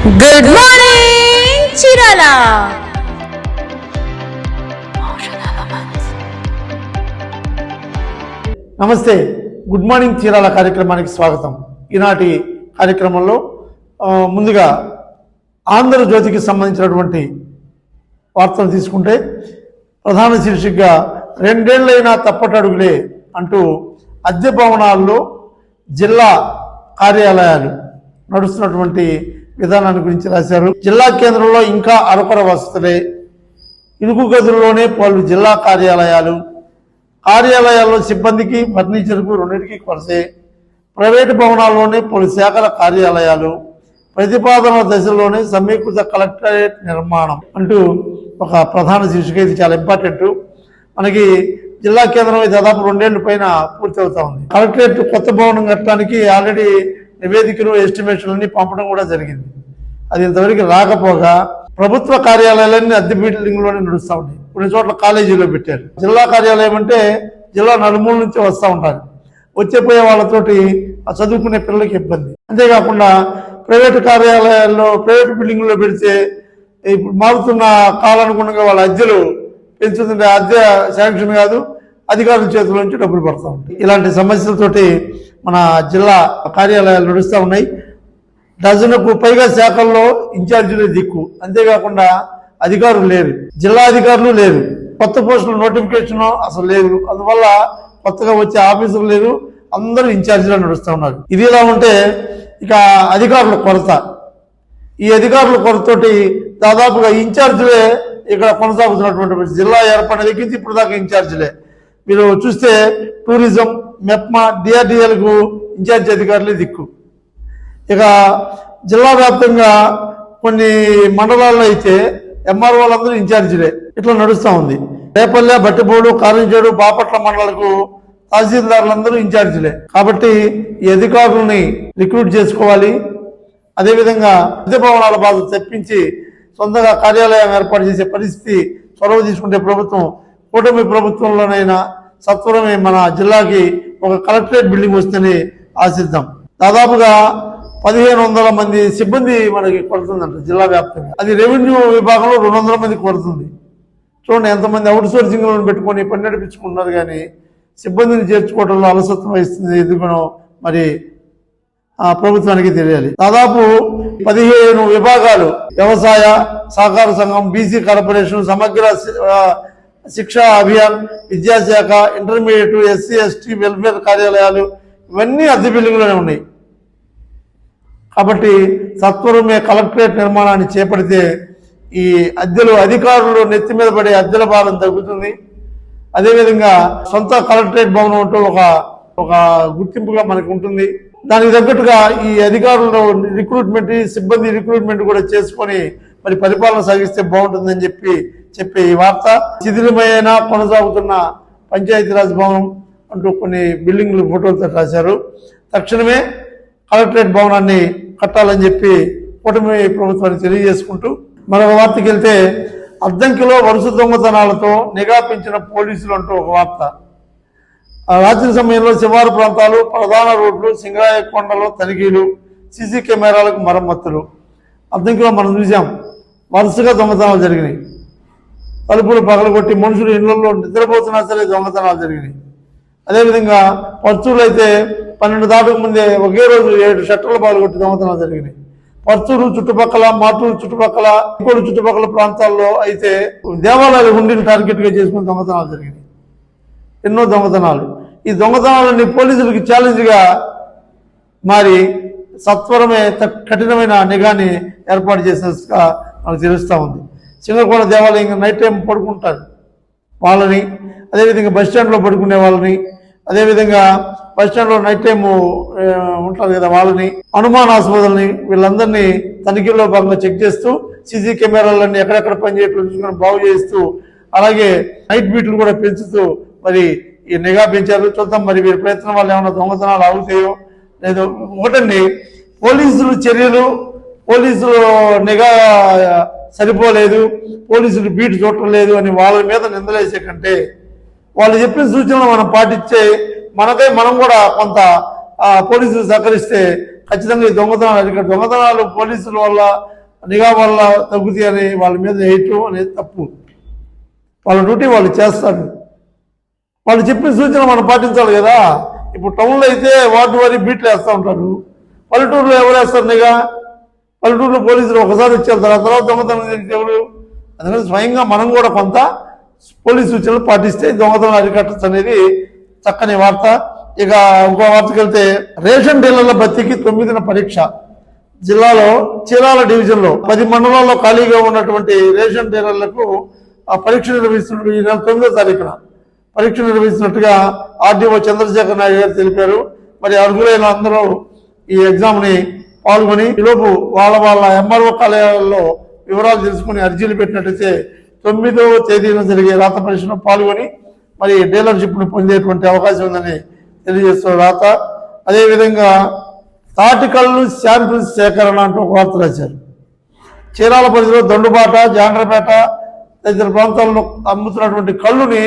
Good morning Chirala. నమస్తే, good morning Chirala కార్యక్రమానికి స్వాగతం. ఈనాటి కార్యక్రమంలో ముందుగా ఆంధ్రజ్యోతికి సంబంధించినటువంటి వార్తలు తీసుకుంటే ప్రధాన శీర్షికగా 2 ఏళ్లైనా తప్పటడుగులే అంటూ అద్దె భవనాల్లో జిల్లా కార్యాలయాలు నడుస్తున్నటువంటి విధానాన్ని గురించి రాశారు. జిల్లా కేంద్రంలో ఇంకా అరకొర వసతులే, ఇరుకు గదుల్లోనే పలు జిల్లా కార్యాలయాల్లో సిబ్బందికి ఫర్నిచర్కు రెండింటికి కొరసే, ప్రైవేటు భవనాల్లోనే పలు శాఖల కార్యాలయాలు, ప్రతిపాదన దశలోనే సమీకృత కలెక్టరేట్ నిర్మాణం అంటూ ఒక ప్రధాన శీర్షిక. ఇది చాలా ఇంపార్టెంట్. మనకి జిల్లా కేంద్రం దాదాపు 2 ఏళ్ల పైన పూర్తి అవుతా ఉంది. కలెక్టరేట్ కొత్త భవనం కట్టడానికి ఆల్రెడీ నివేదికలు ఎస్టిమేషన్లన్నీ పంపడం కూడా జరిగింది. అది ఇంతవరకు రాకపోగా ప్రభుత్వ కార్యాలయాలన్నీ అద్దె బిల్డింగ్లోనే నడుస్తూ ఉన్నాయి. కొన్ని చోట్ల కాలేజీలో పెట్టారు. జిల్లా కార్యాలయం అంటే జిల్లా నలుమూల నుంచి వస్తూ ఉంటారు. వచ్చేపోయే వాళ్ళతోటి ఆ చదువుకునే పిల్లలకి ఇబ్బంది. అంతేకాకుండా ప్రైవేటు కార్యాలయాల్లో ప్రైవేటు బిల్డింగ్లో పెడితే ఇప్పుడు మారుతున్న కాలానుగుణంగా వాళ్ళ అద్దెలు పెంచుతుంటే అద్దె శాంక్షన్ కాదు, అధికారుల చేతుల నుంచి డబ్బులు పడుతూ ఉంటాయి. ఇలాంటి సమస్యలతోటి మన జిల్లా కార్యాలయాలు నడుస్తూ ఉన్నాయి. డజన్కు పైగా శాఖల్లో ఇన్ఛార్జీలు దిక్కు. అంతేకాకుండా అధికారులు లేరు, జిల్లా అధికారులు లేరు, కొత్త పోస్టుల నోటిఫికేషన్ అసలు లేదు. అందువల్ల కొత్తగా వచ్చే ఆఫీసులు లేరు, అందరూ ఇన్ఛార్జీలు నడుస్తూ ఉన్నారు. ఇది ఇలా ఉంటే ఇక అధికారుల కొరత. ఈ అధికారుల కొరతతోటి దాదాపుగా ఇన్ఛార్జీలే ఇక్కడ కొనసాగుతున్నటువంటి జిల్లా ఏర్పడిన దగ్గర ఇప్పుడు దాకా ఇన్ఛార్జీలే. మీరు చూస్తే టూరిజం, మెప్మా, డిఆర్డిఎల్కు ఇన్ఛార్జి అధికారులే దిక్కు. ఇక జిల్లా వ్యాప్తంగా కొన్ని మండలాల్లో అయితే ఎంఆర్ఓలందరూ ఇన్ఛార్జీలే. ఇట్లా నడుస్తూ ఉంది. రేపల్లె, బట్టిపోడు, కారంచేడు, బాపట్ల మండలాలకు తహసీల్దారులందరూ ఇన్ఛార్జీలే. కాబట్టి ఈ అధికారులని రిక్రూట్ చేసుకోవాలి. అదేవిధంగా అద్దె భవనాల బాధ తెప్పించి సొంతంగా కార్యాలయం ఏర్పాటు చేసే పరిస్థితి చొరవ తీసుకుంటే ప్రభుత్వం, కూటమి ప్రభుత్వంలోనైనా సత్వరమే మన జిల్లాకి ఒక కలెక్టరేట్ బిల్డింగ్ వస్తుందని ఆశిద్దాం. దాదాపుగా 1500 మంది సిబ్బంది మనకి కొడుతుందంట జిల్లా వ్యాప్తంగా. అది రెవెన్యూ విభాగంలో 200 మంది కొడుతుంది. చూడండి ఎంతమంది అవుట్ సోర్సింగ్లను పెట్టుకొని పని నడిపించుకుంటున్నారు, కానీ సిబ్బందిని చేర్చుకోవడంలో అలసత్వం వహిస్తుంది. ఎందుకనో మరి ప్రభుత్వానికి తెలియాలి. దాదాపు 15 విభాగాలు, వ్యవసాయ సహకార సంఘం, బీసీ కార్పొరేషన్, సమగ్ర శిక్షా అభియాన్, విద్యాశాఖ, ఇంటర్మీడియట్, ఎస్సీ ఎస్టీ వెల్ఫేర్ కార్యాలయాలు ఇవన్నీ అద్దె బిల్డింగ్లోనే ఉన్నాయి. కాబట్టి సత్వరమే కలెక్టరేట్ నిర్మాణాన్ని చేపడితే ఈ అద్దెలు అధికారులు నెత్తి మీద పడే అద్దెల భారం తగ్గుతుంది. అదేవిధంగా సొంత కలెక్టరేట్ భవనం అంటూ ఒక గుర్తింపుగా మనకు ఉంటుంది. దానికి తగ్గట్టుగా ఈ అధికారులు రిక్రూట్మెంట్, సిబ్బంది రిక్రూట్మెంట్ కూడా చేసుకొని మరి పరిపాలన సాగిస్తే బాగుంటుందని చెప్పే ఈ వార్త. శిథిలమైన కొనసాగుతున్న పంచాయతీరాజ్ భవనం అంటూ కొన్ని బిల్డింగ్లు ఫోటోలతో రాశారు. తక్షణమే కలెక్టరేట్ భవనాన్ని కట్టాలని చెప్పి కూటమి ప్రభుత్వాన్ని తెలియజేసుకుంటూ మరొక వార్తకి వెళ్తే, అద్దంకిలో వరుస దొంగతనాలతో నిఘా పెంచిన పోలీసులు అంటూ ఒక వార్త. రాత్రి సమయంలో శివారు ప్రాంతాలు, ప్రధాన రోడ్లు, సింగరాయ కొండలో తనిఖీలు, సీసీ కెమెరాలకు మరమ్మతులు. అద్దంకిలో మనం చూసాం, వరుసగా దొంగతనాలు జరిగినాయి. తలుపులు పగలగొట్టి మనుషులు ఇళ్లలో నిద్రపోతున్నా సరే దొంగతనాలు జరిగినాయి. అదేవిధంగా పర్చూరులో అయితే 12 దాటకు ముందే ఒకే రోజు 7 షట్టర్లు పగలగొట్టి దొంగతనాలు జరిగినాయి. పర్చూరు చుట్టుపక్కల, మాటూరు చుట్టుపక్కల, ఇంకోటి చుట్టుపక్కల ప్రాంతాల్లో అయితే దేవాలయాల హుండీని టార్గెట్గా చేసుకుని దొంగతనాలు జరిగినాయి. ఎన్నో దొంగతనాలు. ఈ దొంగతనాలన్నీ పోలీసులకి ఛాలెంజ్గా మారి సత్వరమే కఠినమైన నిఘాని ఏర్పాటు చేసినట్టుగా మనకు తెలుస్తూ ఉంది. సింగరకొండ దేవాలయం నైట్ టైం పడుకుంటారు వాళ్ళని, అదేవిధంగా బస్టాండ్లో పడుకునే వాళ్ళని, అదేవిధంగా బస్టాండ్లో నైట్ టైము ఉంటారు కదా వాళ్ళని, అనుమానాస్పదుల్ని, వీళ్ళందరినీ తనిఖీల్లో భాగంగా చెక్ చేస్తూ సీసీ కెమెరాలన్నీ ఎక్కడెక్కడ పనిచేయట్లు చూసుకొని బాగు చేస్తూ, అలాగే నైట్ బీట్లు కూడా పెంచుతూ మరి ఈ నిఘా పెంచారు. చూద్దాం మరి వీరి ప్రయత్నం వల్ల ఏమైనా దొంగతనాలు ఆగుతాయో లేదో. ఒకటండి, పోలీసులు చర్యలు, పోలీసులు నిఘా సరిపోలేదు, పోలీసులు బీట్ చూడటం లేదు అని వాళ్ళ మీద నిందలేసే కంటే వాళ్ళు చెప్పిన సూచనలు మనం పాటించే మనం కూడా కొంత పోలీసులు సహకరిస్తే ఖచ్చితంగా ఈ దొంగతనాలు ఇక్కడ దొంగతనాలు పోలీసుల వల్ల నిఘా వల్ల తగ్గుతాయి అని వాళ్ళ మీద వేయటం అనేది తప్పు. వాళ్ళ డ్యూటీ వాళ్ళు చేస్తారు. వాళ్ళు చెప్పిన సూచన మనం పాటించాలి కదా. ఇప్పుడు టౌన్లో అయితే వార్డు వారి బీట్లు వేస్తూ ఉంటారు, పల్లెటూరులో ఎవరు వేస్తారు నిఘా? పల్లెటూరులో పోలీసులు ఒకసారి ఇచ్చేస్తారు, ఆ తర్వాత దొంగతనం చేస్తే ఎవరు? అందుకని స్వయంగా మనం కూడా కొంత పోలీసు సూచనలు పాటిస్తే దొంగతనం అరికట్టచ్చు అనేది చక్కని వార్త. ఇక ఇంకో వార్తకి వెళ్తే రేషన్ డీలర్ల భర్తీకి 9న పరీక్ష. జిల్లాలో చీరాల డివిజన్లో 10 మండలాల్లో ఖాళీగా ఉన్నటువంటి రేషన్ డీలర్లకు ఆ పరీక్ష నిర్వహిస్తున్నట్టు ఈ నెల 9వ తారీఖున పరీక్ష నిర్వహిస్తున్నట్టుగా ఆర్డీఓ చంద్రశేఖర్ నాయుడు గారు తెలిపారు. మరి అర్హులైన అందరూ ఈ ఎగ్జామ్ని పాల్గొని ఈలోపు వాళ్ళ ఎంఆర్ఓ కార్యాలయాల్లో వివరాలు తెలుసుకుని అర్జీలు పెట్టినట్టయితే 9వ తేదీన జరిగే రాత పరీక్షలో పాల్గొని మరి డీలర్షిప్ను పొందేటువంటి అవకాశం ఉందని తెలియజేస్తున్న రాత. అదేవిధంగా తాటికల్లు శాంపిల్స్ సేకరణ అంటూ ఒక వార్త రాశారు. చీరాల పరిధిలో దొండుబాట, జాండ్రపేట తదితర ప్రాంతాల్లో అమ్ముతున్నటువంటి కళ్ళుని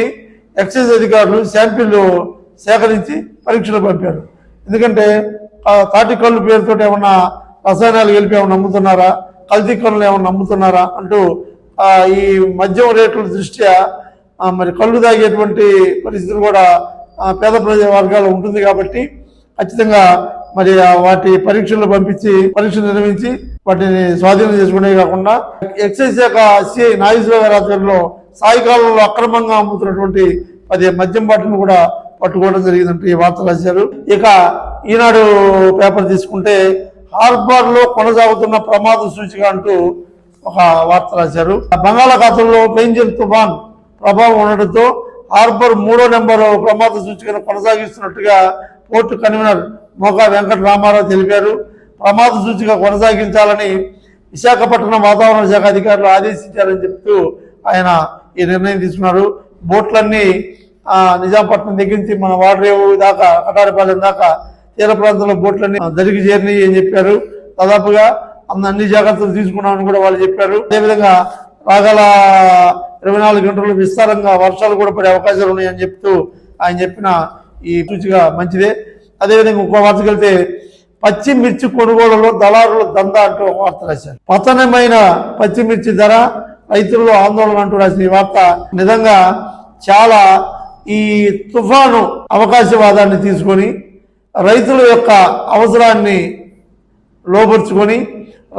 ఎక్సైజ్ అధికారులు శాంపిల్ సేకరించి పరీక్షలు పంపారు. ఎందుకంటే తాటి కళ్ళు పేరుతో ఏమన్నా రసాయనాలు కలిపి ఏమన్నా అమ్ముతున్నారా, కల్తీ కళ్ళు ఏమన్నా అమ్ముతున్నారా అంటూ ఈ మద్యం రేట్ల దృష్ట్యా మరి కళ్ళు తాగేటువంటి పరిస్థితులు కూడా పేద ప్రజా వర్గాలు ఉంటుంది కాబట్టి ఖచ్చితంగా మరి వాటి పరీక్షలు పంపించి పరీక్షలు నిర్వహించి వాటిని స్వాధీనం చేసుకునే కాకుండా ఎక్సైజ్ శాఖ సిఐ నాగేశ్వరరావు గారి ఆధ్వర్యంలో సాయంకాలంలో అక్రమంగా అమ్ముతున్నటువంటి 10 మద్యం బాటలను కూడా పట్టుకోవడం జరిగిందంటే ఈ వార్త రాశారు. ఇక ఈనాడు పేపర్ తీసుకుంటే హార్బర్ లో కొనసాగుతున్న ప్రమాద సూచిక అంటూ ఒక వార్త రాశారు. బంగాళాఖాతంలో పెంజిల్ తుఫాన్ ప్రభావం ఉండడంతో హార్బర్ 3వ నెంబరు ప్రమాద సూచికను కొనసాగిస్తున్నట్టుగా పోర్టు కన్వీనర్ మోకా వెంకట రామారావు తెలిపారు. ప్రమాద సూచిక కొనసాగించాలని విశాఖపట్నం వాతావరణ శాఖ అధికారులు ఆదేశించారని చెప్తూ ఆయన ఈ నిర్ణయం తీసుకున్నారు. బోట్లన్నీ నిజాంపట్నం దగ్గర నుంచి మన వాడరేవు దాకా కటారిపాలెం దాకా తీర ప్రాంతంలో బోట్లన్నీ దరికి చేరినాయి అని చెప్పారు. దాదాపుగా అన్ని జాగ్రత్తలు తీసుకున్నామని కూడా వాళ్ళు చెప్పారు. అదేవిధంగా రాగల 24 గంటలు విస్తారంగా వర్షాలు కూడా పడే అవకాశాలు ఉన్నాయని చెప్తూ ఆయన చెప్పిన ఈ సూచిక మంచిదే. అదేవిధంగా ఇంకో వార్తకు వెళ్తే పచ్చిమిర్చి కొనుగోలులో దళారుల దందా అంటూ ఒక వార్త రాశారు. పతనమైన పచ్చిమిర్చి ధర రైతుల్లో ఆందోళన అంటూ రాసిన ఈ వార్త నిజంగా చాలా ఈ తుఫాను అవకాశవాదాన్ని తీసుకొని రైతుల యొక్క అవసరాన్ని లోపరుచుకొని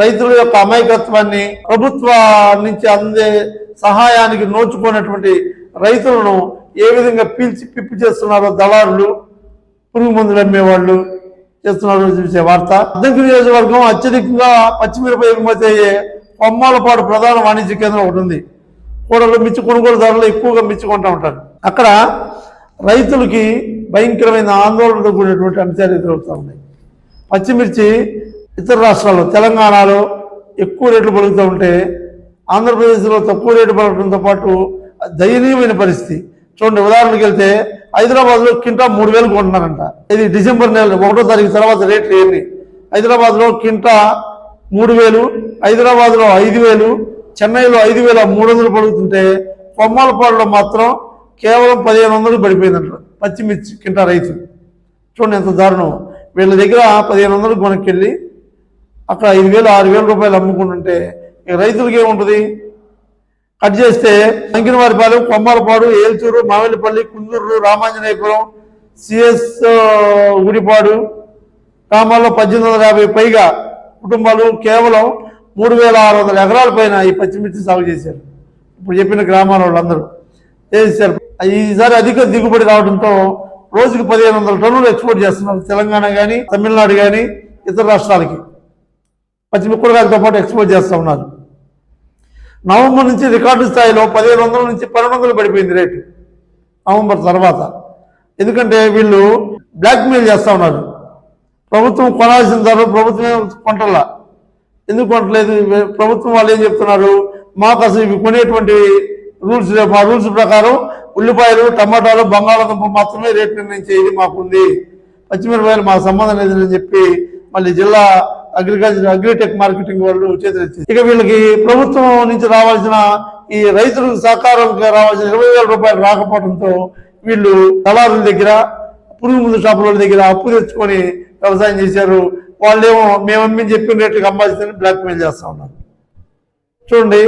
రైతుల యొక్క అమాయకత్వాన్ని ప్రభుత్వం నుంచి అందే సహాయానికి నోచుకున్నటువంటి రైతులను ఏ విధంగా పీల్చి పిప్పి చేస్తున్నారో దళారులు, పురుగు మందులు అమ్మేవాళ్ళు చేస్తున్నారో చూసే వార్త. అద్దంకి నియోజకవర్గం అత్యధికంగా పచ్చిమిరపకాయ ఎగుమతి అయ్యే కొమ్మాలపాడు ప్రధాన వాణిజ్య కేంద్రం ఒకటి ఉంది. కూడలు మిర్చి కొనుగోలుదారులు ఎక్కువగా మిర్చి కొంటూ ఉంటారు. అక్కడ రైతులకి భయంకరమైన ఆందోళనతో కూడినటువంటి అంశాలు ఎదురవుతూ ఉన్నాయి. పచ్చిమిర్చి ఇతర రాష్ట్రాల్లో తెలంగాణలో ఎక్కువ రేట్లు పలుకుతూ ఉంటే ఆంధ్రప్రదేశ్లో తక్కువ రేటు పలకడంతో పాటు దయనీయమైన పరిస్థితి. చూడండి, ఉదాహరణకి వెళ్తే హైదరాబాద్లో కింటా 3,000 కొంటున్నారంట. ఇది డిసెంబర్ నెల 1వ తారీఖు తర్వాత రేట్లు ఏమి? హైదరాబాద్లో కింటా 3,000, హైదరాబాద్లో 5,000, చెన్నైలో 5,300 పడుతుంటే కొమ్మాలపాడులో మాత్రం కేవలం 1,500 పడిపోయిందంట పచ్చిమిర్చి కింటా రైతు. చూడండి ఎంత దారుణం. వీళ్ళ దగ్గర 1,500 కొనుక్కెళ్ళి అక్కడ 5,000, 6,000 రూపాయలు అమ్ముకుంటుంటే ఇక రైతులకి ఏముంటుంది? కట్ చేస్తే అంకినవారిపాలెం, కొమ్మాలపాడు, ఏల్చూరు, మామిడిపల్లి, కుందూరు, రామాంజనేయపురం, సిఎస్ గుడిపాడు గ్రామాల్లో 1,850 పైగా కుటుంబాలు కేవలం 3,600 ఎకరాల పైన ఈ పచ్చిమిర్చి సాగు చేశారు. ఇప్పుడు చెప్పిన గ్రామాల వాళ్ళందరూ చేశారు. ఈసారి అధిక దిగుబడి రావడంతో రోజుకి 1,500 టన్నులు ఎక్స్పోర్ట్ చేస్తున్నారు. తెలంగాణ కానీ, తమిళనాడు కానీ, ఇతర రాష్ట్రాలకి పచ్చిమిరపకాయలతో పాటు ఎక్స్పోర్ట్ చేస్తూ ఉన్నారు. నవంబర్ నుంచి రికార్డు స్థాయిలో 1,500 నుంచి 1,200 పడిపోయింది రేటు నవంబర్ తర్వాత. ఎందుకంటే వీళ్ళు బ్లాక్మెయిల్ చేస్తూ ఉన్నారు. ప్రభుత్వం కొనాల్సిన ధర ప్రభుత్వమే కొంటలా. ఎందుకు కొనట్లేదు? ప్రభుత్వం వాళ్ళు ఏం చెప్తున్నారు? మాకు అసలు ఇవి కొనేటువంటి రూల్స్ లేవు. మా రూల్స్ ప్రకారం ఉల్లిపాయలు, టమాటాలు, బంగాళాదుంప మాత్రమే రేటు నిర్ణయించేది మాకుంది, పచ్చిమిరపకాయలు మాకు సంబంధం లేదని చెప్పి మళ్ళీ జిల్లా అగ్రిటెక్ మార్కెటింగ్ వాళ్ళు చేతులెత్తి ఇక వీళ్ళకి ప్రభుత్వం నుంచి రావాల్సిన ఈ రైతులకు సహకారంగా రావాల్సిన 20,000 రూపాయలు రాకపోవడంతో వీళ్ళు దళారుల దగ్గర, పురుగు మందు షాపుల దగ్గర అప్పు తెచ్చుకొని వ్యవసాయం చేశారు. వాళ్ళేమో మేమమ్మి చెప్పిన రేటుకి అమ్మాల్సిందని బ్లాక్మెయిల్ చేస్తూ ఉన్నారు. చూడండి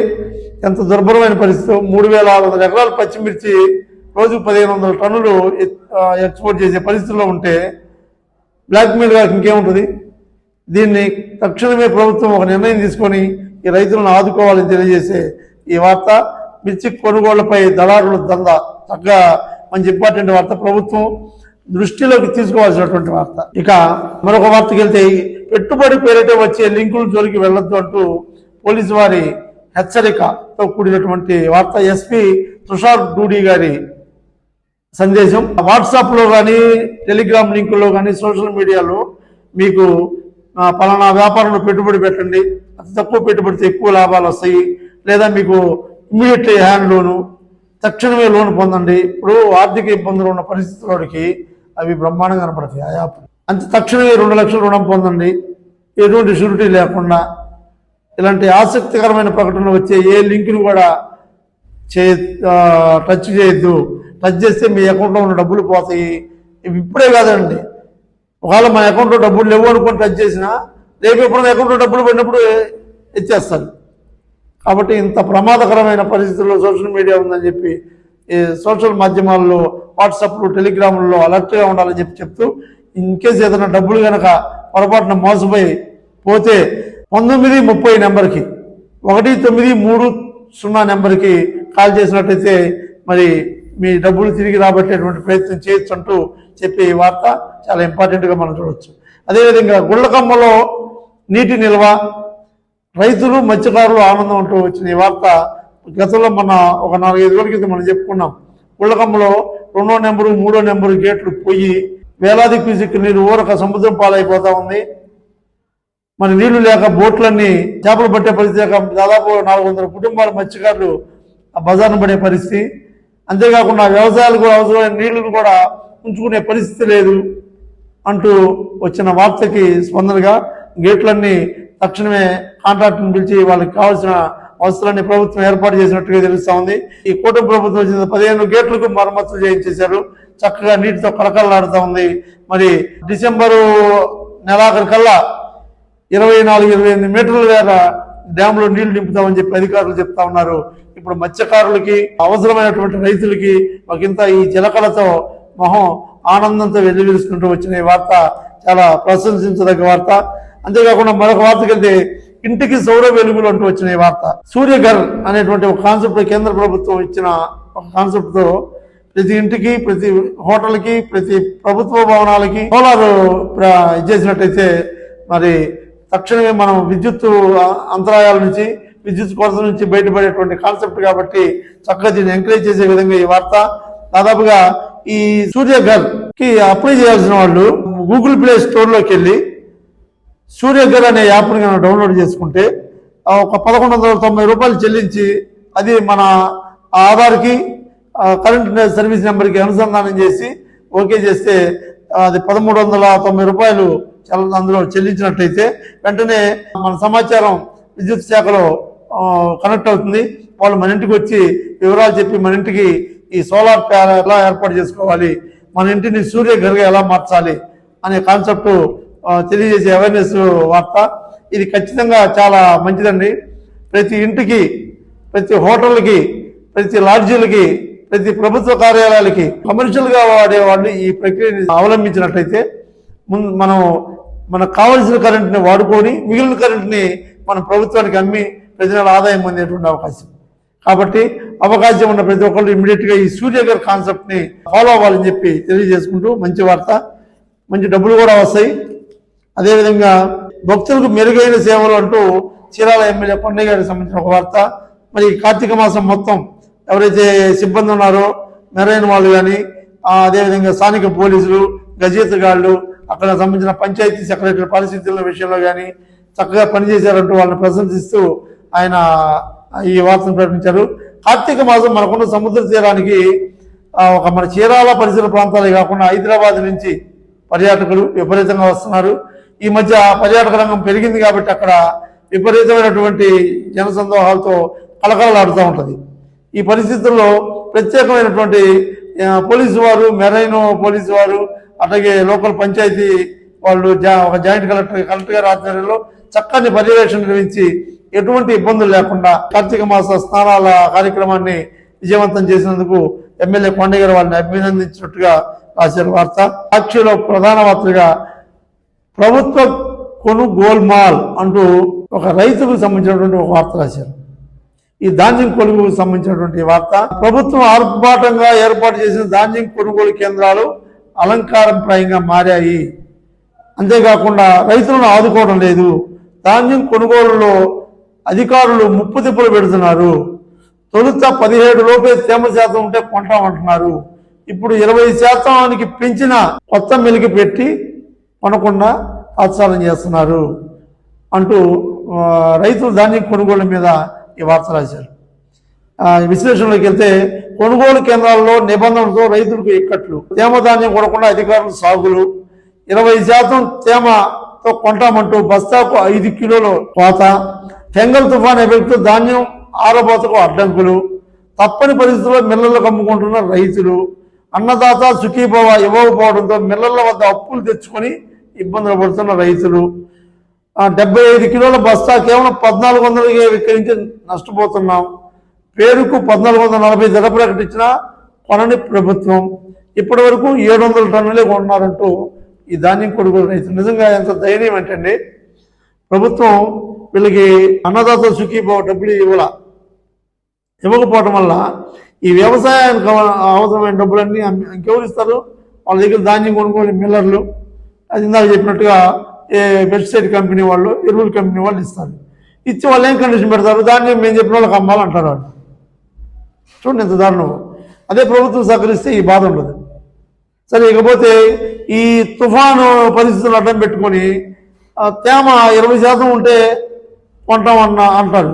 ఎంత దుర్భరమైన పరిస్థితి. 3,600 ఎకరాలు పచ్చిమిర్చి రోజు 1,500 టన్నులు ఎక్స్పోర్ట్ చేసే పరిస్థితుల్లో ఉంటే బ్లాక్మెయిల్ గా ఇంకేముంటుంది. దీన్ని తక్షణమే ప్రభుత్వం ఒక నిర్ణయం తీసుకొని ఈ రైతులను ఆదుకోవాలని తెలియజేసే ఈ వార్త. మిర్చి కొనుగోళ్లపై దళారుల దందా చక్కగా మంచి ఇంపార్టెంట్ వార్త, ప్రభుత్వం దృష్టిలోకి తీసుకోవాల్సినటువంటి వార్త. ఇక మరొక వార్తకి వెళ్తే పెట్టుబడి పేరిట వచ్చే లింకులు జోలికి వెళ్ళొద్దు అంటూ పోలీసు వారి హెచ్చరికతో కూడినటువంటి వార్త. ఎస్పీ తుషార్ డూడి గారి సందేశం. వాట్సాప్ లో కానీ టెలిగ్రామ్ లింకుల్లో కానీ సోషల్ మీడియాలో మీకు పలానా వ్యాపారంలో పెట్టుబడి పెట్టండి, అతి తక్కువ పెట్టుబడితో ఎక్కువ లాభాలు వస్తాయి, లేదా మీకు ఇమ్మీడియట్లీ హ్యాండ్ లోను, తక్షణమే లోన్ పొందండి. ఇప్పుడు ఆర్థిక ఇబ్బందులు ఉన్న పరిస్థితుల్లోకి అవి బ్రహ్మాండంగా కనపడతాయి. ఆ యాప్ అంత తక్షణమే 2 లక్షలు రుణం పొందండి, ఎటువంటి షూరిటీ లేకుండా. ఇలాంటి ఆసక్తికరమైన ప్రకటనలు వచ్చే ఏ లింక్ను కూడా టచ్ చేయొద్దు. టచ్ చేస్తే మీ అకౌంట్లో ఉన్న డబ్బులు పోతాయి. ఇవి ఇప్పుడే కాదండి, ఒకవేళ మా అకౌంట్లో డబ్బులు లేవు అనుకొని టచ్ చేసినా రేపు ఎప్పుడైనా అకౌంట్లో డబ్బులు పడినప్పుడు ఎత్తేస్తారు. కాబట్టి ఇంత ప్రమాదకరమైన పరిస్థితుల్లో సోషల్ మీడియా ఉందని చెప్పి ఈ సోషల్ మాధ్యమాల్లో వాట్సాప్లు టెలిగ్రాముల్లో అలర్ట్గా ఉండాలని చెప్తూ ఇన్కేస్ ఏదైనా డబ్బులు కనుక పొరపాటున మోసపోయి పోతే 1930 నెంబర్కి 1930 నెంబర్కి కాల్ చేసినట్టయితే మరి మీ డబ్బులు తిరిగి రాబట్టేటువంటి ప్రయత్నం చేయొచ్చు అంటూ చెప్పే ఈ వార్త చాలా ఇంపార్టెంట్గా మనం చూడవచ్చు. అదేవిధంగా గుళ్ళకమ్మలో నీటి నిల్వ, రైతులు మత్స్యకారులు ఆనందం అంటూ వచ్చిన ఈ వార్త గతంలో మన ఒక 4-5 రోజుల క్రితం మనం చెప్పుకున్నాం. గుళ్ళకమ్మలో 2వ నెంబరు 3వ నెంబరు గేట్లు పోయి వేలాది క్యూసిక్ నీరు ఊరక సముద్రం పాలైపోతా ఉంది. మరి నీళ్లు లేక బోట్లన్నీ చేపలు పట్టే పరిస్థితి లేక దాదాపు 400 కుటుంబాల మత్స్యకారులు ఆ బజార్ను పడే పరిస్థితి. అంతేకాకుండా వ్యవసాయాలకు అవసరమైన నీళ్లను కూడా ఉంచుకునే పరిస్థితి లేదు అంటూ వచ్చిన వార్తకి స్పందనగా గేట్లన్నీ తక్షణమే కాంట్రాక్టర్ని పిలిచి వాళ్ళకి కావాల్సిన అవసరాన్ని ప్రభుత్వం ఏర్పాటు చేసినట్టుగా తెలుస్తా ఉంది. ఈ కూటమి ప్రభుత్వం వచ్చిన 15 గేట్లకు మరమ్మతులు చేయించేశారు. చక్కగా నీటితో కలకలలాడుతూ ఉంది. మరి డిసెంబరు నెలాఖరు కల్లా 24-28 మీటర్ల మేర డ్యాంలో నీళ్లు నింపుతామని చెప్పి అధికారులు చెప్తా ఉన్నారు. ఇప్పుడు మత్స్యకారులకి అవసరమైనటువంటి రైతులకి ఒకంత ఈ జలకళతో మొహం ఆనందంతో వెల్లివిరుచుకుంటూ వచ్చిన ఈ వార్త చాలా ప్రశంసించదగ్గ వార్త. అంతేకాకుండా మరొక వార్తకి వెళ్తే ఇంటికి సౌర వెలుగులు అంటూ వచ్చిన ఈ వార్త. సూర్యఘర్ అనేటువంటి ఒక కాన్సెప్ట్ కేంద్ర ప్రభుత్వం ఇచ్చిన ఒక కాన్సెప్ట్ తో ప్రతి ఇంటికి, ప్రతి హోటల్కి, ప్రతి ప్రభుత్వ భవనాలకి సోలార్ ఇచ్చేసినట్టయితే మరి తక్షణమే మనం విద్యుత్ అంతరాయాల నుంచి, విద్యుత్ కొరత నుంచి బయటపడేటువంటి కాన్సెప్ట్ కాబట్టి చక్కగా దీన్ని ఎంకరేజ్ చేసే విధంగా ఈ వార్త. దాదాపుగా ఈ సూర్యఘర్ కి అప్లై చేయాల్సిన వాళ్ళు గూగుల్ ప్లే స్టోర్ లోకి వెళ్ళి సూర్యఘర్ అనే యాప్ని కనుక డౌన్లోడ్ చేసుకుంటే ఒక 1190 రూపాయలు చెల్లించి అది మన ఆధార్కి కరెంట్ సర్వీస్ నెంబర్కి అనుసంధానం చేసి ఓకే చేస్తే అది 1390 రూపాయలు అందులో చెల్లించినట్టయితే వెంటనే మన సమాచారం విద్యుత్ శాఖలో కనెక్ట్ అవుతుంది. వాళ్ళు మన ఇంటికి వచ్చి వివరాలు చెప్పి మన ఇంటికి ఈ సోలార్ ప్యానెల్ ఎలా ఏర్పాటు చేసుకోవాలి, మన ఇంటిని సూర్యఘర్గా ఎలా మార్చాలి అనే కాన్సెప్ట్ తెలియజేసే అవేర్నెస్ వార్త. ఇది ఖచ్చితంగా చాలా మంచిదండి. ప్రతి ఇంటికి, ప్రతి హోటల్కి, ప్రతి లాడ్జీలకి, ప్రతి ప్రభుత్వ కార్యాలయాలకి కమర్షియల్గా వాడేవాళ్ళు ఈ ప్రక్రియని అవలంబించినట్లయితే మనకు కావలసిన కరెంట్ని వాడుకొని మిగిలిన కరెంట్ని మన ప్రభుత్వానికి అమ్మి ప్రతి నెల ఆదాయం పొందేటువంటి అవకాశం. కాబట్టి అవకాశం ఉన్న ప్రతి ఒక్కళ్ళు ఇమ్మీడియట్గా ఈ సూర్యఘర్ కాన్సెప్ట్ని ఫాలో అవ్వాలని చెప్పి తెలియజేసుకుంటూ మంచి వార్త, మంచి డబ్బులు కూడా వస్తాయి. అదేవిధంగా భక్తులకు మెరుగైన సేవలు అంటూ చీరాల ఎమ్మెల్యే కొండయ్య గారికి సంబంధించిన ఒక వార్త. మరి కార్తీక మాసం మొత్తం ఎవరైతే సిబ్బంది ఉన్నారో మెరైన వాళ్ళు కానీ, అదేవిధంగా స్థానిక పోలీసులు, గజేతగాళ్ళు, అక్కడ సంబంధించిన పంచాయతీ సెక్రటరీ పరిస్థితుల విషయంలో కానీ చక్కగా పనిచేశారంటూ వాళ్ళని ప్రశంసిస్తూ ఆయన ఈ వార్తను ప్రకటించారు. కార్తీక మాసం మనకున్న సముద్ర తీరానికి ఒక మన చీరాల పరిసర ప్రాంతాలే కాకుండా హైదరాబాద్ నుంచి పర్యాటకులు విపరీతంగా వస్తున్నారు. ఈ మధ్య పర్యాటక రంగం పెరిగింది కాబట్టి అక్కడ విపరీతమైనటువంటి జనసందోహాలతో కలకలలాడుతూ ఉంటుంది. ఈ పరిస్థితుల్లో ప్రత్యేకమైనటువంటి పోలీసు వారు, మెరైన్ పోలీసు వారు, అట్లాగే లోకల్ పంచాయతీ వాళ్ళు ఒక జాయింట్ కలెక్టర్ గారి ఆధ్వర్యంలో చక్కని పర్యవేక్షణ నిర్వహించి ఎటువంటి ఇబ్బందులు లేకుండా కార్తీక మాస స్నానాల కార్యక్రమాన్ని విజయవంతం చేసినందుకు ఎమ్మెల్యే కొండయ్య గారు వాళ్ళని అభినందించినట్టుగా రాశారు వార్త. సాక్షిలో ప్రధాన వార్తగా ప్రభుత్వ కొనుగోల్మాల్ అంటూ ఒక రైతుకు సంబంధించినటువంటి ఒక వార్త రాశారు. ఈ ధాన్యం కొనుగోలుకు సంబంధించినటువంటి వార్త. ప్రభుత్వం ఆర్భాటంగా ఏర్పాటు చేసిన ధాన్యం కొనుగోలు కేంద్రాలు అలంకారప్రాయంగా మారాయి. అంతేకాకుండా రైతులను ఆదుకోవడం లేదు. ధాన్యం కొనుగోలులో అధికారులు ముప్పు తిప్పులు పెడుతున్నారు. తొలుత 17 లోపే తేమ శాతం ఉంటే కొంటామంటున్నారు. ఇప్పుడు 20% పెంచిన కొత్త మెలికి పెట్టి కొనకుండా తాత్సారం చేస్తున్నారు అంటూ రైతులు ధాన్యం కొనుగోలు మీద ఈ వార్త రాశారు. విశ్లేషణలోకి వెళ్తే కొనుగోలు కేంద్రాల్లో నిబంధనలతో రైతులకు ఇక్కట్లు, తేమ ధాన్యం కొనకుండా అధికారులు సాగులు, 20% తేమతో కొంటామంటూ బస్తాకు 5 కిలోల కోత, ఫెంగల్ తుఫాన్ ఎఫెక్ట్ ధాన్యం ఆరబోతకు అడ్డంకులు, తప్పని పరిస్థితుల్లో మిల్లర్లకు అమ్ముకుంటున్న రైతులు, అన్నదాత సుఖీభవ ఇవ్వకపోవడంతో మిల్లర్ల వద్ద అప్పులు తెచ్చుకొని ఇబ్బందులు పడుతున్న రైతులు, 75 కిలోల బస్తా కేవలం 1400కే విక్రయించి నష్టపోతున్నాం. పేరుకు 1440 ధర ప్రకటించిన కొనని ప్రభుత్వం. ఇప్పటి వరకు 700 టన్నులే కొన్నారంటూ ఈ ధాన్యం కొనుగోలు రైతులు. నిజంగా ఎంత ధైర్యం ఏంటండి, ప్రభుత్వం వీళ్ళకి అన్నదాత సుఖీభవ డబ్బులు ఇవ్వకపోవటం వల్ల ఈ వ్యవసాయానికి అవసరమైన డబ్బులన్నీ ఇంకెవరు ఇస్తారు? వాళ్ళ దగ్గర ధాన్యం కొనుగోలు మిల్లర్లు, అది ఇందాక చెప్పినట్టుగా పెస్టిసైడ్ కంపెనీ వాళ్ళు, ఎరువుల కంపెనీ వాళ్ళు ఇస్తారు. ఇచ్చి వాళ్ళు ఏం కండిషన్ పెడతారు? ధాన్యం మేము చెప్పిన వాళ్ళకి అమ్మాలంటారు వాళ్ళు. చూడండి ఎంత దారుణం. అదే ప్రభుత్వం సహకరిస్తే ఈ బాధ ఉండదు. సరే, ఇకపోతే ఈ తుఫాను పరిస్థితులు అడ్డం పెట్టుకొని తేమ 20% ఉంటే కొంటామన్న అంటారు.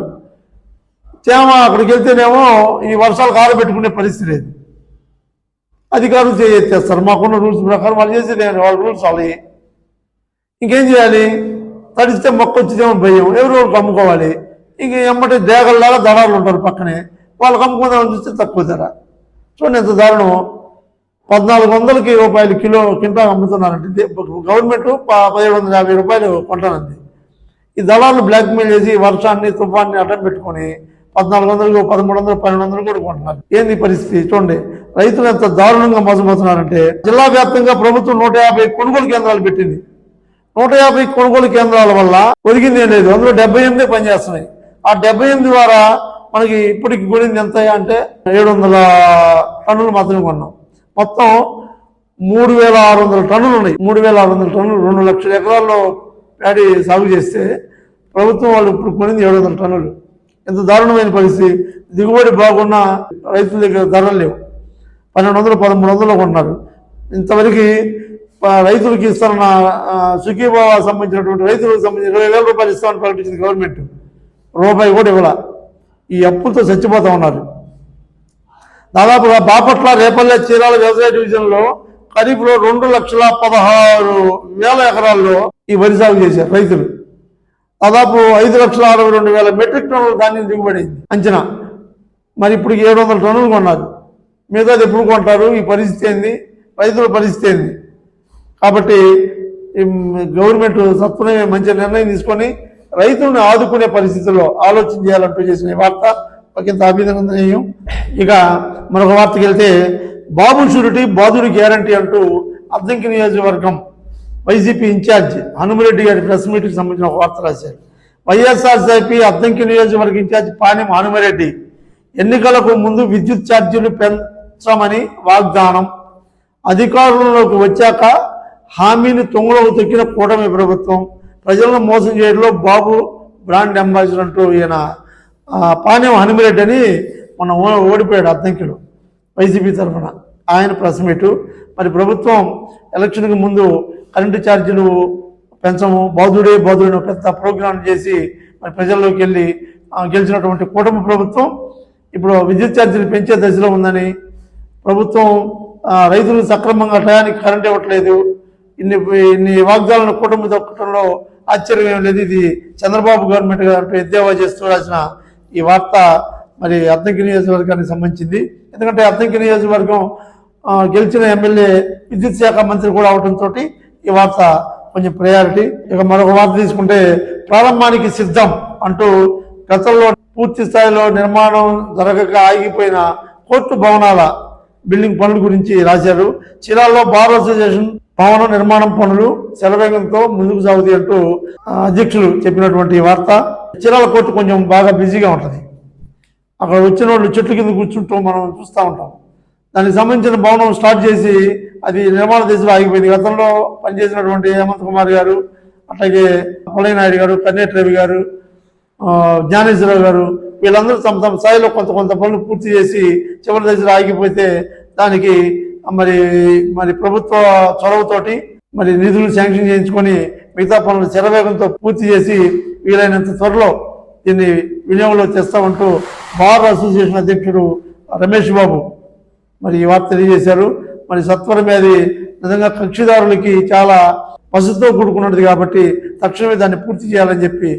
తేమ అక్కడికి వెళ్తేనేమో ఈ వర్షాలు కారబెట్టుకునే పరిస్థితి లేదు. అధికారులు చేస్తారు. మాకున్న రూల్స్ ప్రకారం వాళ్ళు చేసేది వాళ్ళ రూల్స్ వాళ్ళవి. ఇంకేం చేయాలి? తడిస్తే మొక్క వచ్చిదేమో భయం, ఎవరికి అమ్ముకోవాలి. ఇంక ఎమ్మటి దేగల్లాగా దళారులు ఉంటారు పక్కనే, వాళ్ళకి అమ్ముకుందామని చూస్తే తక్కువ ధర. చూడండి ఎంత దారుణం. 1400 రూపాయలు కిలో కింటాలు అమ్ముతున్నారంటే గవర్నమెంట్ 1750 రూపాయలు కొంటానంది. ఈ దళాలు బ్లాక్మెయిల్ చేసి వర్షాన్ని తుఫాన్ని అడ్డం పెట్టుకొని 1400, 1300, 1200 కూడా కొంటున్నారు. ఏంది పరిస్థితి? చూడండి రైతులు ఎంత దారుణంగా మోసపోతున్నారంటే, జిల్లా వ్యాప్తంగా ప్రభుత్వం 150 కొనుగోలు కేంద్రాలు పెట్టింది. 150 కొనుగోలు కేంద్రాల వల్ల ఒరిగింది ఏం లేదు. అందులో 78 పనిచేస్తున్నాయి. ఆ 78 ద్వారా మనకి ఇప్పటికి కొనింది ఎంత అంటే 700 టన్నులు మాత్రమే కొన్నాం. మొత్తం 3600 టన్నులు ఉన్నాయి. 3600 టన్నులు 2 లక్షల ఎకరాల్లో ప్యాడీ సాగు చేస్తే ప్రభుత్వం వాళ్ళు ఇప్పుడు కొనింది 700 టన్నులు. ఎంత దారుణమైన పరిస్థితి. దిగుబడి బాగున్న రైతుల దగ్గర ధరలు లేవు. 1200, 1300 కొన్నారు. ఇంతవరకు రైతులకి ఇస్తున్న సుఖీభావ సంబంధించినటువంటి రైతులకు సంబంధించి 20,000 రూపాయలు ఇస్తామని ప్రకటించింది గవర్నమెంట్. రూపాయి కూడా ఇవ్వాల. ఈ అప్పులతో చచ్చిపోతా ఉన్నారు. దాదాపుగా బాపట్ల, రేపల్లె, చీరాల వ్యవసాయ డివిజన్లో ఖరీఫ్లో 2,16,000 ఎకరాల్లో ఈ వరి సాగు చేశారు రైతులు. దాదాపు 5,62,000 మెట్రిక్ టన్నుల ధాన్యం దిగుబడింది అంచనా. మరి ఇప్పుడు 700 టన్నులు కొన్నారు. మిగతాది ఎప్పుడు కొంటారు? ఈ పరిస్థితి ఏంది? రైతుల పరిస్థితి ఏంది? కాబట్టి గవర్నమెంట్ సత్వరమే మంచి నిర్ణయం తీసుకొని రైతులను ఆదుకునే పరిస్థితుల్లో ఆలోచన చేయాలంటూ చేసిన వార్త ఒకంత అభినందనీయం. ఇక మరొక వార్తకి వెళ్తే, బాబు షూరిటీ బాధుడి గ్యారంటీ అంటూ అద్దంకి నియోజకవర్గం వైసీపీ ఇన్ఛార్జ్ హనుమరెడ్డి గారి ప్రెస్ మీట్కి సంబంధించిన ఒక వార్త రాశారు. వైఎస్ఆర్సీపీ అద్దంకి నియోజకవర్గ ఇన్ఛార్జ్ పానెం హనుమరెడ్డి ఎన్నికలకు ముందు విద్యుత్ ఛార్జీలు పెంచమని వాగ్దానం, అధికారంలోకి వచ్చాక హామీని తొంగలోకి తొక్కిన కూటమి ప్రభుత్వం, ప్రజలను మోసం చేయడంలో బాబు బ్రాండ్ అంబాసిడర్ అంటూ ఈయన పానెం హనుమరెడ్డి అని మన ఓడిపోయాడు అద్దంకిలో వైసీపీ తరఫున. ఆయన ప్రెస్ మీటు. మరి ప్రభుత్వం ఎలక్షన్కి ముందు కరెంటు ఛార్జీలు పెంచము, బాధుడే బాధుడిని పెద్ద ప్రోగ్రాం చేసి మరి ప్రజల్లోకి వెళ్ళి గెలిచినటువంటి కూటమి ప్రభుత్వం ఇప్పుడు విద్యుత్ ఛార్జీలు పెంచే దశలో ఉందని, ప్రభుత్వం రైతులు సక్రమంగా టయానికి కరెంట్ ఇవ్వట్లేదు, ఇన్ని వాగ్దానాలను కూటమి దక్కడంలో ఆశ్చర్యం ఏం లేదు. ఇది చంద్రబాబు గవర్నమెంట్ గారు ఎద్దేవా చేస్తూ రాసిన ఈ వార్త మరి అద్దంకి నియోజకవర్గానికి సంబంధించింది. ఎందుకంటే అద్దంకి నియోజకవర్గం గెలిచిన ఎమ్మెల్యే విద్యుత్ శాఖ మంత్రి కూడా అవడంతో ఈ వార్త కొంచెం ప్రయారిటీ. ఇక మరొక వార్త తీసుకుంటే ప్రారంభానికి సిద్ధం అంటూ గతంలో పూర్తి స్థాయిలో నిర్మాణం జరగక ఆగిపోయిన కోర్టు భవనాల బిల్డింగ్ పనుల గురించి రాశారు. చీరాల్లో బార్ అసోసియేషన్ భవన నిర్మాణం పనులు శరవేగంతో ముందుకు సాగుతాయి అంటూ అధ్యక్షులు చెప్పినటువంటి వార్త. చీరాల కోర్టు కొంచెం బాగా బిజీగా ఉంటుంది. అక్కడ వచ్చిన వాళ్ళు చెట్ల కింద కూర్చుంటూ మనం చూస్తూ ఉంటాం. దానికి సంబంధించిన భవనం స్టార్ట్ చేసి అది నిర్మాణ దశలో ఆగిపోయింది. గతంలో పనిచేసినటువంటి హేమంత్ కుమార్ గారు, అట్లాగే పొలయ్య నాయుడు గారు, కన్నేటి రవి గారు, జ్ఞానేశ్వరరావు గారు వీళ్ళందరూ తమ తమ స్థాయిలో కొంత పనులు పూర్తి చేసి చివరి దశలో ఆగిపోతే దానికి మరి ప్రభుత్వ చొరవతోటి మరి నిధులు శాంక్షన్ చేయించుకొని మిగతా పనులు శరవేగంతో పూర్తి చేసి వీలైనంత త్వరలో దీన్ని వినియోగంలో తెస్తామంటూ బార్ అసోసియేషన్ అధ్యక్షుడు రమేష్ బాబు మరి ఈ వార్త తెలియజేశారు. మరి సత్వరమే అది నిజంగా కక్షిదారులకి చాలా పసుతో కూడుకున్నది కాబట్టి తక్షణమే దాన్ని పూర్తి చేయాలని చెప్పి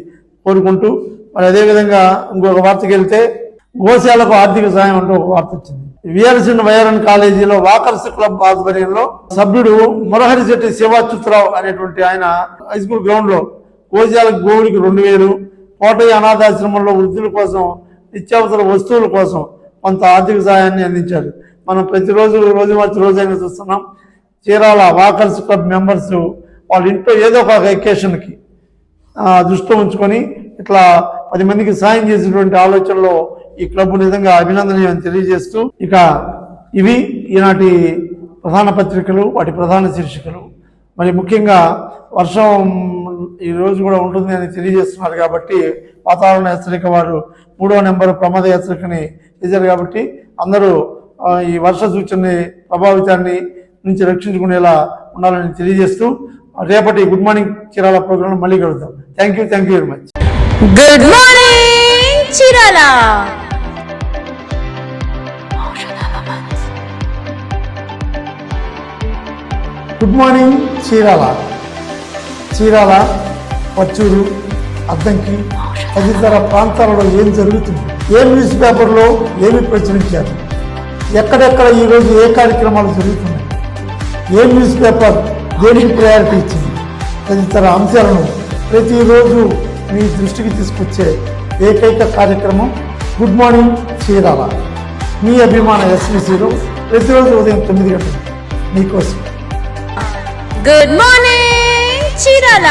కోరుకుంటూ, మరి అదేవిధంగా ఇంకొక వార్తకి వెళ్తే గోశాలకు ఆర్థిక సాయం అంటూ ఒక వార్త వచ్చింది. విఆర్ఎస్ఎన్ వైఆర్ఎన్ కాలేజీలో వాకర్స్ క్లబ్ ఆధ్వర్యంలో సభ్యుడు మురహరి శెట్టి శివాచ్యుతరావు అనేటువంటి ఆయన హై స్కూల్ గ్రౌండ్ లో గోశాలకు గోవుడికి 2000, కోటయ్య అనాథాశ్రమంలో వృద్ధుల కోసం నిత్యావసర వస్తువుల కోసం కొంత ఆర్థిక సహాయాన్ని అందించారు. మనం ప్రతిరోజు రోజు మార్చి రోజైనా చూస్తున్నాం. చీరాల వాకర్స్ క్లబ్ మెంబర్స్ వాళ్ళ ఇంట్లో ఏదో ఒక ఎకేషన్కి దృష్టిలో ఉంచుకొని ఇట్లా 10 మందికి సాయం చేసేటువంటి ఆలోచనలో ఈ క్లబ్ నిజంగా అభినందనీయం తెలియజేస్తూ, ఇక ఇవి ఈనాటి ప్రధాన పత్రికలు, వాటి ప్రధాన శీర్షికలు. మరి ముఖ్యంగా వర్షం ఈ రోజు కూడా ఉంటుంది అని తెలియజేస్తున్నారు కాబట్టి వాతావరణ హెచ్చరిక వారు 3వ నెంబర్ ప్రమాద హెచ్చరికని చేశారు కాబట్టి అందరూ ఈ వర్ష సూచనని ప్రభావితాన్ని నుంచి రక్షించుకునేలా ఉండాలని తెలియజేస్తూ రేపటి గుడ్ మార్నింగ్ చీరాల ప్రోగ్రాం మళ్ళీ కలుద్దాం. Thank you very much. Good morning Chirala. Good morning Chirala. Chirala, Parchur, Addanki తదితర ప్రాంతాలలో ఏం జరుగుతుంది, ఏ న్యూస్ పేపర్లో ఏమి ప్రచురించారు, ఎక్కడెక్కడ ఈరోజు ఏ కార్యక్రమాలు జరుగుతున్నాయి, ఏ న్యూస్ పేపర్ దేనికి ప్రయారిటీ ఇచ్చింది తదితర అంశాలను ప్రతిరోజు మీ దృష్టికి తీసుకొచ్చే ఏకైక కార్యక్రమం గుడ్ మార్నింగ్ చీరాల. మీ అభిమాన ఎస్బీసీలో ప్రతిరోజు ఉదయం 9 గంటలకు మీకోసం. Good morning Chirala.